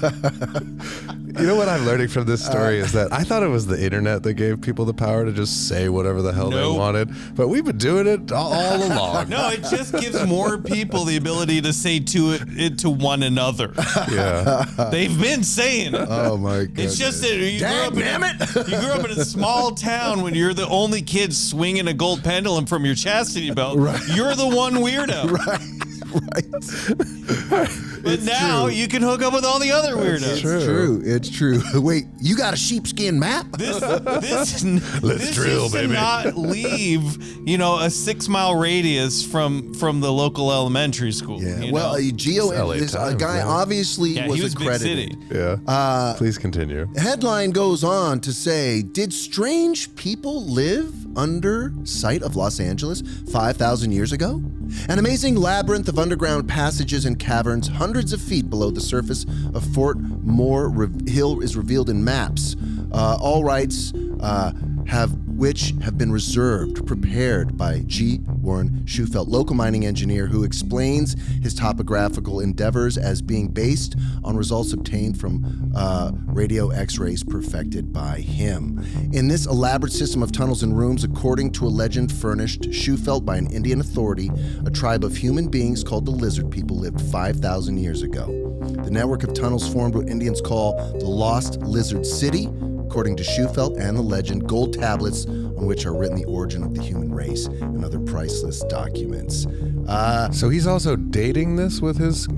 You know what I'm learning from this story is that I thought it was the internet that gave people the power to just say whatever the hell they wanted, but we've been doing it all along. No, it just gives more people the ability to say it to one another. Yeah. They've been saying it. Oh my goodness. It's just that you grew up in a small town when you're the only kid swinging a gold pendulum from your chastity belt. Right. You're the one weirdo. Right. But now you can hook up with all the other weirdos. It's true. Wait, you got a sheepskin map? This drill, used to baby. not leave, a 6 mile radius from the local elementary school. Yeah. you Well, know? Geo, LA this Times, guy man. obviously Yeah, was he was big accredited. city. Yeah. Please continue. Headline goes on to say, did strange people live under sight of Los Angeles 5,000 years ago? An amazing labyrinth of underground passages and caverns hundreds of feet below the surface of Fort Moore Hill is revealed in maps. All rights have been prepared by G. Warren Schufelt, local mining engineer who explains his topographical endeavors as being based on results obtained from radio X-rays perfected by him. In this elaborate system of tunnels and rooms, according to a legend furnished Schufelt by an Indian authority, a tribe of human beings called the Lizard People lived 5,000 years ago. The network of tunnels formed what Indians call the Lost Lizard City. According to Schufelt and the legend, gold tablets on which are written the origin of the human race and other priceless documents. So he's also dating this with his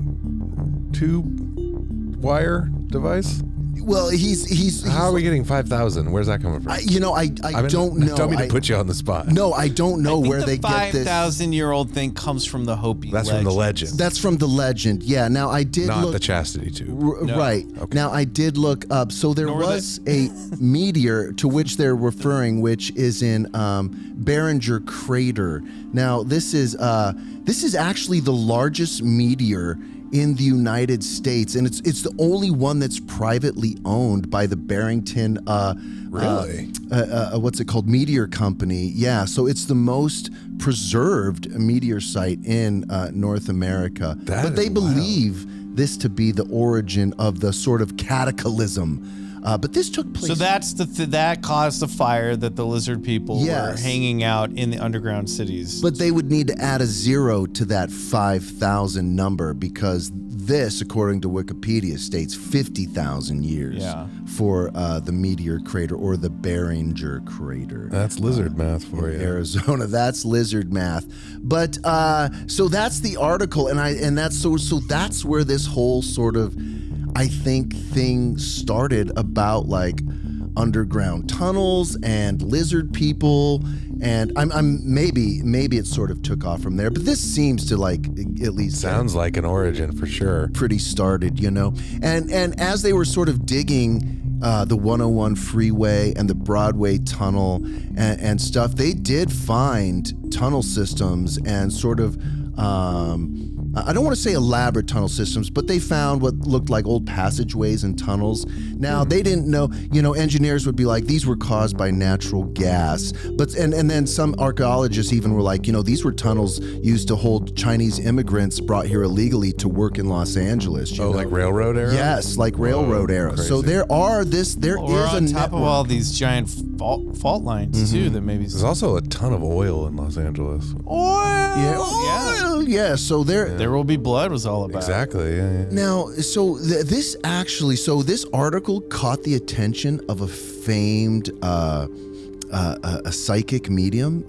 tube wire device? Well, he's How are we getting 5,000? Where's that coming from? I don't know. I don't mean to put you on the spot. No, I don't know where they get this. 5,000-year-old thing comes from the Hopi That's from the legend. That's from the legend. Yeah. Now I did Not look. the chastity tube. Right. Now I did look up. So there was a meteor to which they're referring, which is in Barringer Crater. Now this is actually the largest meteor in the United States, and it's the only one that's privately owned by the Barrington what's it called, Meteor Company. Yeah, so it's the most preserved meteor site in North America. But they believe this to be the origin of the sort of cataclysm. But this took place. So that's that caused the fire that the lizard people were hanging out in the underground cities. But they would need to add a 0 to that 5,000 number because this, according to Wikipedia, states 50,000 years for the meteor crater or the Barringer Crater. That's lizard math for you. Arizona, that's lizard math. But so that's the article, and that's so that's where this whole sort of, I think, thing started about like underground tunnels and lizard people, and I'm maybe it sort of took off from there, but this seems to like at least sounds like an origin for sure. Pretty started, and as they were sort of digging the 101 freeway and the Broadway tunnel and stuff, they did find tunnel systems and sort of I don't want to say elaborate tunnel systems, but they found what looked like old passageways and tunnels. Now, they didn't know, engineers would be like, these were caused by natural gas. But and then some archaeologists even were like, these were tunnels used to hold Chinese immigrants brought here illegally to work in Los Angeles. Like railroad era? Yes, like railroad era. Crazy. So there We're is on a top of all these giant fault lines too. That maybe There's also a ton of oil in Los Angeles. oil. Yeah. So There Will Be Blood was all about. Exactly. Yeah. Now, so this article caught the attention of a famed a psychic medium,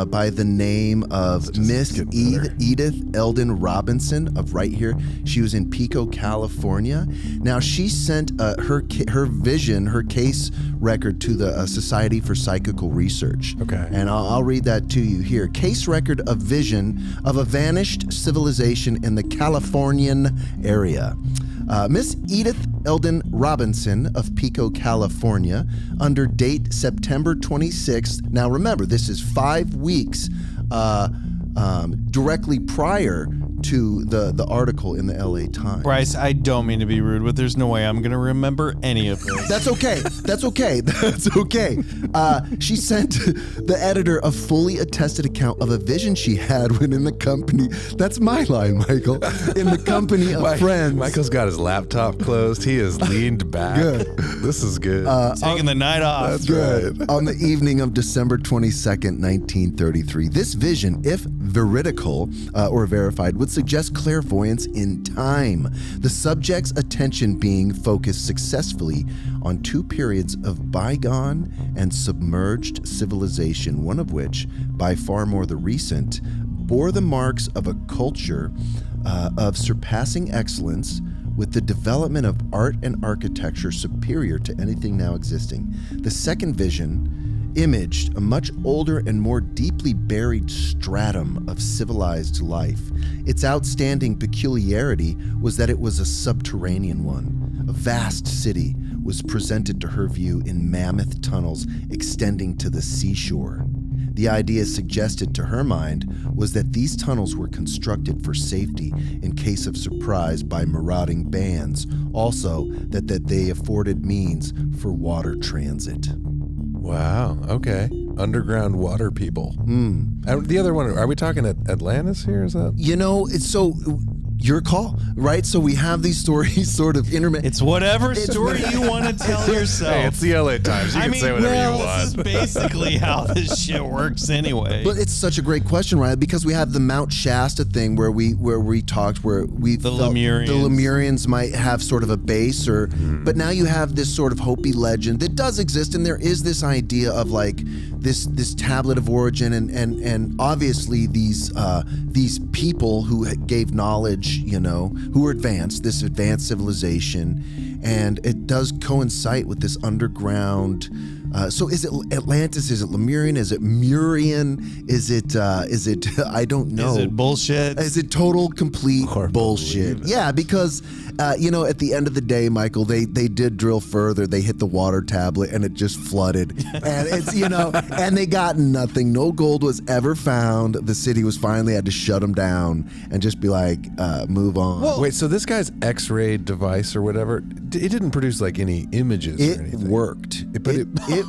by the name of Miss Edith Eldon Robinson of right here. She was in Pico, California. Now, she sent her case record to the Society for Psychical Research. Okay. And I'll read that to you here. Case record of vision of a vanished civilization in the Californian area. Miss Edith Eldon Robinson of Pico, California, under date September 26th. Now remember, this is 5 weeks directly prior to the article in the LA Times. Bryce, I don't mean to be rude, but there's no way I'm going to remember any of this. That's okay. That's okay. That's okay. She sent the editor a fully attested account of a vision she had when in the company. That's my line, Michael. In the company of friends. Michael's got his laptop closed. He is leaned back. Good. This is good. Taking the night off. That's Good. right. On the evening of December 22nd, 1933, this vision, if veridical or verified, would suggest clairvoyance in time. The subject's attention being focused successfully on two periods of bygone and submerged civilization, one of which, by far more the recent, bore the marks of a culture of surpassing excellence, with the development of art and architecture superior to anything now existing. The second vision imaged a much older and more deeply buried stratum of civilized life. Its outstanding peculiarity was that it was a subterranean one. A vast city was presented to her view in mammoth tunnels extending to the seashore. The idea suggested to her mind was that these tunnels were constructed for safety in case of surprise by marauding bands, also that they afforded means for water transit. Wow. Okay. Underground water people. And the other one, are we talking Atlantis here? Is that? You know, it's so your call, right? So we have these stories sort of intermittent. It's whatever story you want to tell yourself. Hey, it's the LA Times. You can say whatever you want. This is basically how this shit works anyway. But it's such a great question, Ryan, because we have the Mount Shasta thing where we felt Lemurians. the Lemurians might have sort of a base, but now you have this sort of Hopi legend that does exist, and there is this idea of like this tablet of origin, and obviously these people who gave knowledge, you know, who were this advanced civilization, and it does coincide with this underground. So is it Atlantis? Is it Lemurian? Is it Murian? Is it I don't know. Is it bullshit? Is it total complete bullshit? Yeah, because you know, at the end of the day, Michael, they did drill further. They hit the water tablet and it just flooded. And it's, you know, and they got nothing. No gold was ever found. The city was finally had to shut them down and just be like, move on. Well, Wait, so this guy's X-ray device or whatever, it didn't produce like any images or anything. It worked. It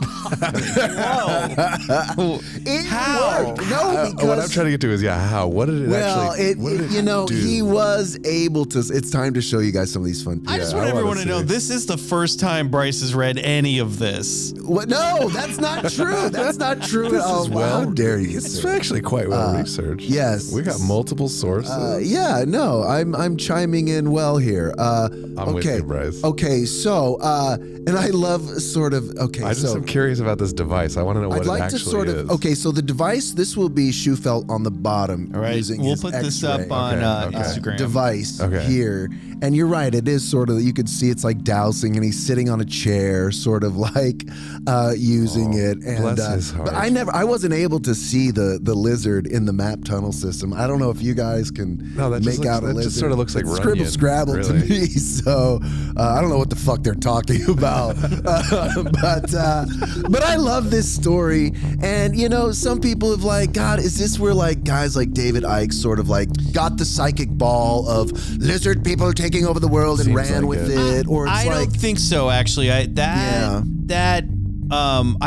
How? worked. No, because what I'm trying to get to is, how? What did it actually do? he was able to. It's time to show you guys some of these fun. I just want everyone to know this is the first time Bryce has read any of this. What? No, that's not true. That's not true at all. How dare you? It's actually quite well researched. Yes. We got multiple sources. Yeah, no, I'm chiming in well here. I'm with you, Bryce. Okay, so and I love sort of I'm curious about this device. I want to know what I'd like it actually to sort is. of so the device, this will be Shoefelt on the bottom. All right, using we'll his put this X-ray up on Instagram. device here, and you're right, it is sort of, you could see it's like dowsing, and he's sitting on a chair, sort of like using it. And bless his heart. but I wasn't able to see the lizard in the map tunnel system. I don't know if you guys can make out a lizard. That just sort of looks like It's Runyon, Scrabble to really. me. So I don't know what the fuck they're talking about. But I love this story, and you know, some people have like, God, is this where like guys like David Icke sort of like got the psychic ball of lizard people taking over the world and Seems ran like with it. it? Or it's I like, don't think so, actually. I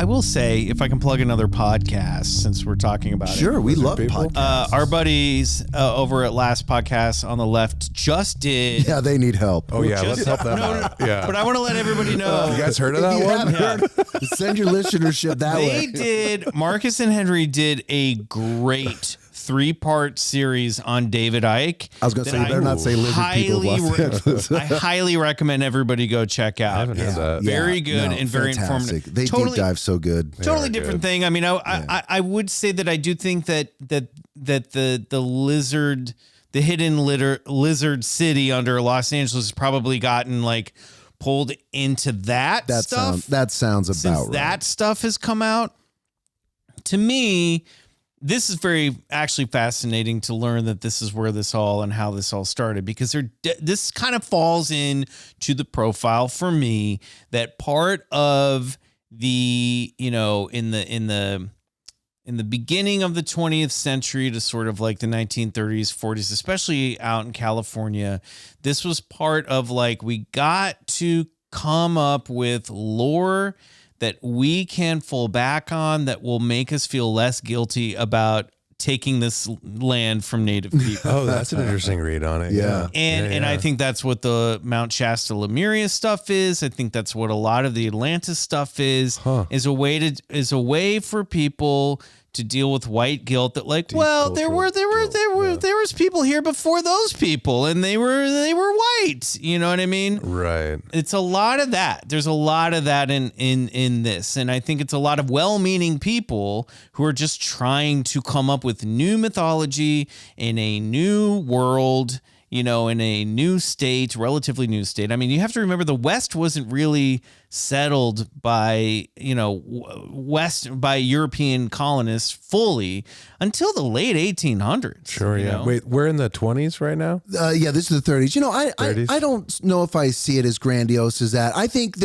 will say, if I can plug another podcast, since we're talking about it. sure, we love people? podcasts. Our buddies over at Last Podcast on the Left just did. Yeah, they need help. Oh yeah, let's help them out. Yeah. But I want to let everybody know. You guys heard of If that you one? haven't heard, send your listenership that They way. did. Marcus and Henry did a great 3-part series on David Icke. I was going to say, you better not say lizard people of Los Angeles. I highly recommend everybody go check out. I haven't heard that. Very good no, and very fantastic. informative. They Totally- deep dive so good. Totally Very different good. thing. I mean, I would say that I do think that the lizard, the hidden lizard city under Los Angeles has probably gotten like pulled into that stuff. That sounds about Since right. that stuff has come out. To me, this is very actually fascinating to learn that this is where this all and how this all started, because this kind of falls in to the profile for me that part of the, you know, in the in the beginning of the 20th century to sort of like the 1930s, 40s, especially out in California, this was part of like, we got to come up with lore that we can fall back on that will make us feel less guilty about taking this land from native people. Oh, that's an interesting read on it. Yeah. And I think that's what the Mount Shasta Lemuria stuff is. I think that's what a lot of the Atlantis stuff is a way for people to deal with white guilt that like, well, there was people here before those people and they were white. You know what I mean? Right. It's a lot of that. There's a lot of that in this. And I think it's a lot of well-meaning people who are just trying to come up with new mythology in a new world, you know, in a new state, relatively new state. I mean, you have to remember the West wasn't really settled by, you know, by European colonists fully until the late 1800s. Sure, you yeah. know? Wait, we're in the 20s right now? Yeah, this is the 30s. You know, I 30s? I don't know if I see it as grandiose as that. I think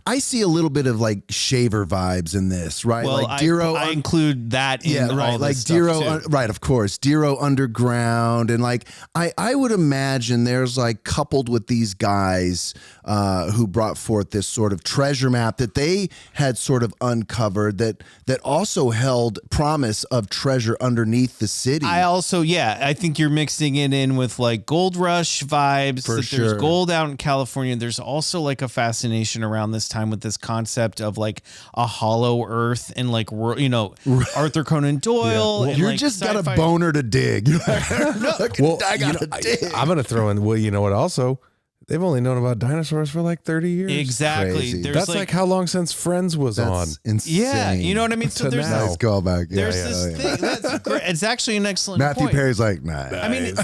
I see a little bit of like Shaver vibes in this, right? Well, like Dero. I include that in all this like stuff Dero, too. right? Of course, Dero Underground, and like I would imagine there's like coupled with these guys who brought forth this sort of treasure map that they had sort of uncovered that also held promise of treasure underneath the city. I think you're mixing it in with like gold rush vibes. For that sure. There's gold out in California. There's also like a fascination around this time with this concept of like a hollow earth and like, you know, Arthur Conan Doyle. And You're like just got sci-fi. a boner to dig. Well, I gotta dig. I'm going to throw in, well, you know what also? They've only known about dinosaurs for like 30 years. Exactly. Crazy. There's That's like how long since Friends was on. That's insane. yeah, you know what I mean? So To there's now. Nice callback. there's this thing that's great. It's actually an excellent Matthew point. Perry's like, nah. I mean, This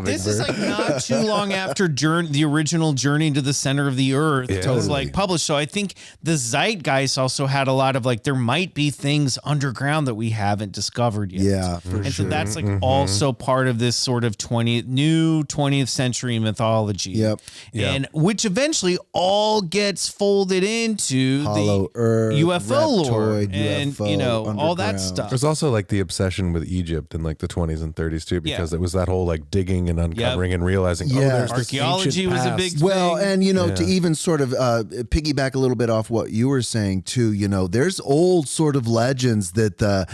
this is like not too long after the original Journey to the Center of the Earth was Totally. like published. So I think the zeitgeist also had a lot of like, there might be things underground that we haven't discovered yet. Yeah, for And sure. so that's like also part of this sort of new 20th century mythology. Yep. And which eventually all gets folded into Hollow the Earth, UFO lore Reptoid, and UFO, you know all that underground. stuff. There's also like the obsession with Egypt in like the 20s and 30s too, because it was that whole like digging and uncovering and realizing, Yeah. there's this Archaeology ancient was a past. big Well, thing. and you know, to even sort of piggyback a little bit off what you were saying too, you know, there's old sort of legends that the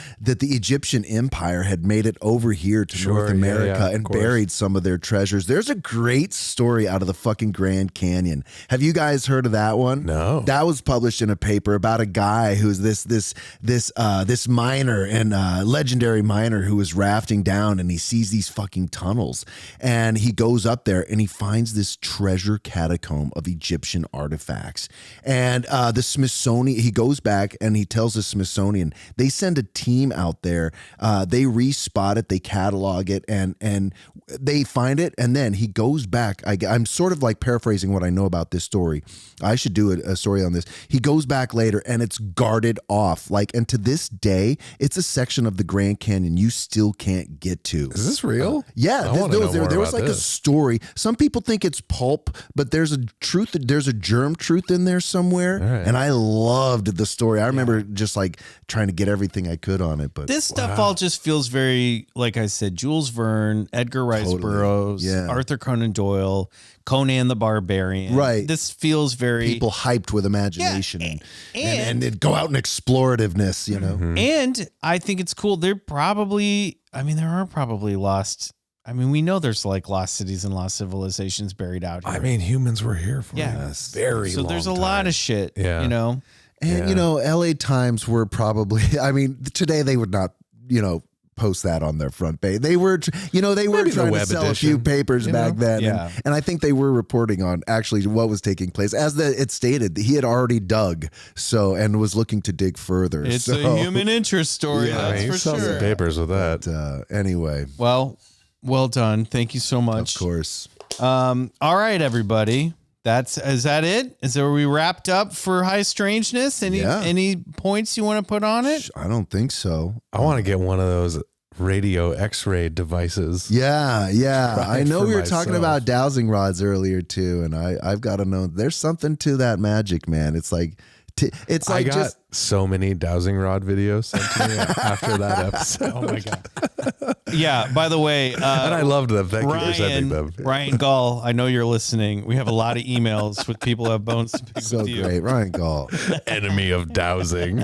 Egyptian Empire had made it over here to North America and buried some of their treasures. There's a great story out of the fucking Grand Canyon. Have you guys heard of that one? No. That was published in a paper about a guy who's this miner and legendary miner who was rafting down, and he sees these fucking tunnels, and he goes up there and he finds this treasure catacomb of Egyptian artifacts. And the Smithsonian, he goes back and he tells the Smithsonian, they send a team out there, they respot it, they catalog it, and they find it, and then he goes back. I'm sort of like paraphrasing what I know about this story. I should do a story on this. He goes back later and it's guarded off. And to this day, it's a section of the Grand Canyon you still can't get to. Is this real? Yeah, I wanna know more there was about like a this. story. Some people think it's pulp, but there's a germ truth in there somewhere. right. And I loved the story. I remember just like trying to get everything I could on it. But This stuff all just feels very, like I said, Jules Verne, Edgar Rice Burroughs, Yeah. Arthur Conan Doyle, Conan the Barbarian. Right. This feels very people hyped with imagination and and they'd go out in explorativeness, you know. And I think it's cool. There are probably lost. I mean, we know there's like lost cities and lost civilizations buried out here. I mean, humans were here for Yeah. a very so long there's a time. lot of shit. Yeah. You know. And you know, LA Times were probably, I mean, today they would not, you know, post that on their front page. They were, they were Maybe the trying to web sell a edition, few papers back then. Yeah. And I think they were reporting on actually what was taking place. As it stated, he had already dug, and was looking to dig further. It's a human interest story. Yeah, that's you for sell sure. some papers with that. Anyway, Well done. Thank you so much. of course. All right, everybody. Is that it? Is that where we wrapped up for High Strangeness? Any points you want to put on it? I don't think so. I want to get one of those radio X-ray devices. Yeah. Right, I know for we were talking myself. about dowsing rods earlier too, and I've got to know there's something to that magic, man. It's like It's I like got just so many dowsing rod videos sent to me after that episode. Oh my god. Yeah. By the way, And I loved them. Thank you for sending Ryan, them. Ryan Gall, I know you're listening. We have a lot of emails with people who have bones to pick so with you. great. Ryan Gall. Enemy of dowsing.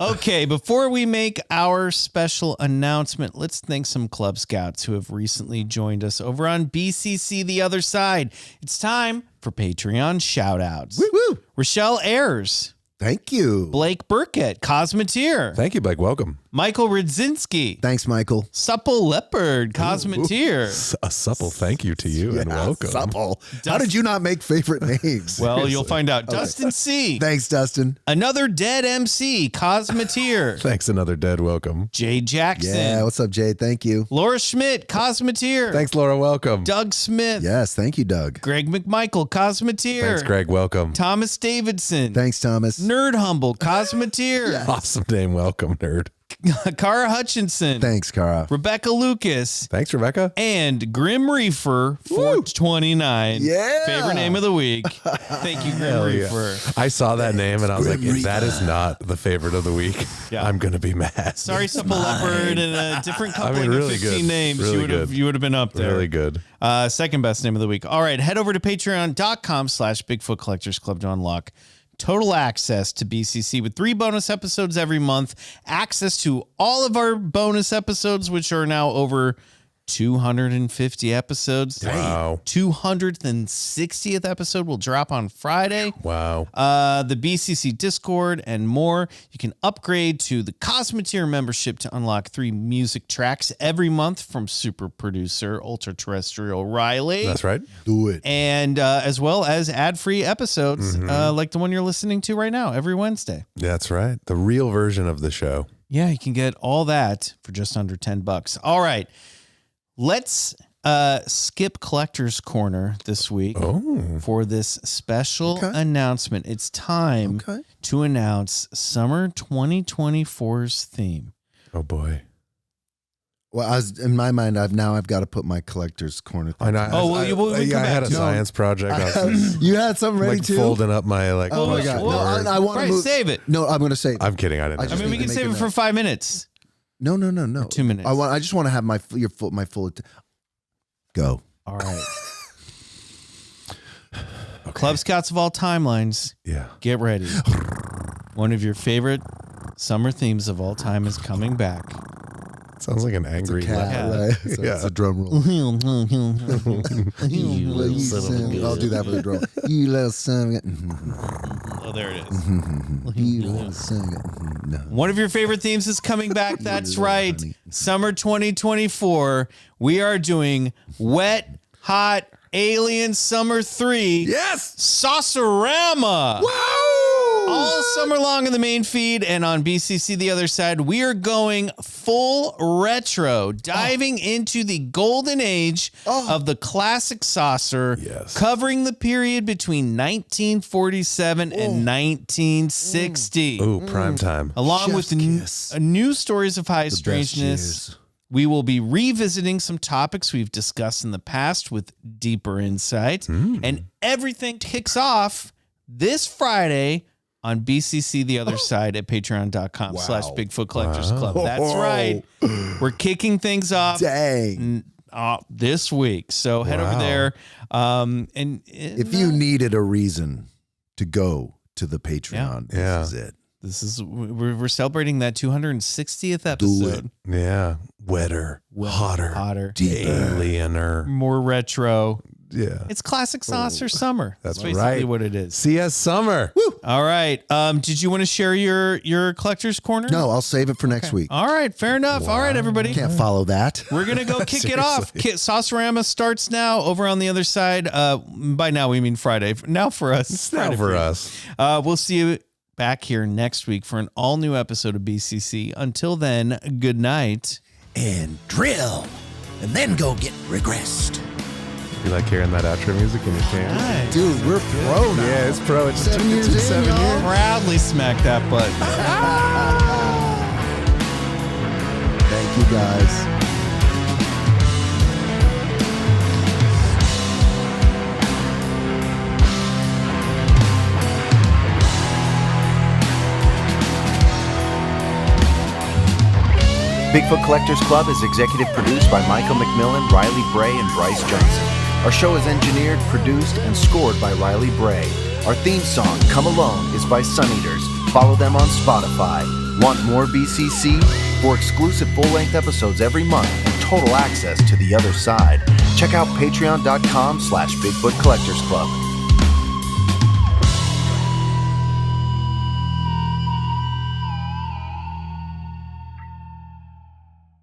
Okay, before we make our special announcement, let's thank some Club Scouts who have recently joined us over on BCC The Other Side. It's time for Patreon shout-outs. Woo! Rochelle Ayers, Thank you. Blake Burkett, Cosmeteer, Thank you, Blake. Welcome. Michael Rudzinski, Thanks, Michael. Supple Leopard, Cosmeteer. A supple thank you to you and welcome. Supple. How did you not make favorite names? Well, you'll find out. Dustin C. Thanks, Dustin. Another dead MC, Cosmeteer. Thanks, another dead welcome. Jay Jackson. Yeah, what's up, Jade? Thank you. Laura Schmidt, Cosmeteer. Thanks, Laura. Welcome. Doug Smith. Yes, thank you, Doug. Greg McMichael, Cosmeteer. Thanks, Greg. Welcome. Thomas Davidson. Thanks, Thomas. Nerd Humble, Cosmeteer. Awesome name. Welcome, nerd. Kara Hutchinson. Thanks, Kara. Rebecca Lucas. Thanks, Rebecca. And Grim Reefer 429. Yeah. Favorite name of the week. Thank you, Grim Reefer. I saw that name and I was like, Grim if that is not the favorite of the week, Yeah. I'm going to be mad. Sorry, Supple Leopard and a different coupling really of 15 good. names. Really you would have been up there. Really good. Second best name of the week. All right, head over to patreon.com/Bigfoot Collectors Club to unlock total access to BCC with 3 bonus episodes every month, access to all of our bonus episodes, which are now over 250 episodes. Wow. 260th episode will drop on Friday. Wow. The BCC Discord and more. You can upgrade to the Cosmeteer membership to unlock 3 music tracks every month from super producer Ultra Terrestrial Riley. That's right. Do it. And as well as ad-free episodes like the one you're listening to right now every Wednesday. That's right. The real version of the show. Yeah, you can get all that for just under $10. All right. Let's skip Collector's Corner this week for this special announcement. It's time to announce Summer 2024's theme. Oh, boy. Well, in my mind, I've got to put my Collector's Corner. I know. I had a science project. I was You had something ready like too? folding up my Oh my God. Well, I want to Bryce, move. save it. No, I'm going to save it. I'm kidding. I didn't. I I mean, we need can to save make it a for 5 minutes. No. 2 minutes. I just want to have my full. Go. All right. Club Scouts of all timelines. Yeah. Get ready. One of your favorite summer themes of all time is coming back. Sounds like an angry Cat, laugh. right? So it's a drum roll. You You little son of a- I'll do that for the drum. You little son of a- Oh, there it is. You little son of a- No. One of your favorite themes is coming back. That's right. Summer 2024. We are doing Wet, Hot, Alien Summer 3. Yes. Saucerama. Wow. All summer long in the main feed and on BCC The Other Side, we are going full retro, diving into the golden age of the classic saucer, covering the period between 1947 and 1960. Ooh, prime time. Along with Chef's kiss. new stories of high best strangeness. years. We will be revisiting some topics we've discussed in the past with deeper insight. And everything kicks off this Friday on BCC The Other Side at patreon.com/Bigfoot Collectors Club. That's right. We're kicking things off Dang. this week. So head over there. If you needed a reason to go to the Patreon, this is it. we're celebrating that 260th episode. Yeah. Wetter, hotter, deeper, aliener. More retro. Yeah. It's classic saucer summer. That's basically right. what it is. CS Summer. Woo. All right. Did you want to share your collector's corner? No, I'll save it for next week. All right. Fair enough. All right, everybody. Can't follow that. We're going to go kick it off. Saucerama starts now over on the other side. By now, we mean Friday. Now for us. It's now Friday for us. We'll see you back here next week for an all new episode of BCC. Until then, good night. And drill. And then go get regressed. You like hearing that outro music in your can? Nice. Dude, we're pro now. Yeah, it's pro. It's 7 years in, 7 y'all. years. Proudly smack that button. Thank you, guys. Bigfoot Collectors Club is executive produced by Michael McMillan, Riley Bray, and Bryce Johnson. Our show is engineered, produced, and scored by Riley Bray. Our theme song, Come Alone, is by Suneaters. Follow them on Spotify. Want more BCC? For exclusive full-length episodes every month and total access to the other side, check out patreon.com/BigfootCollectorsClub.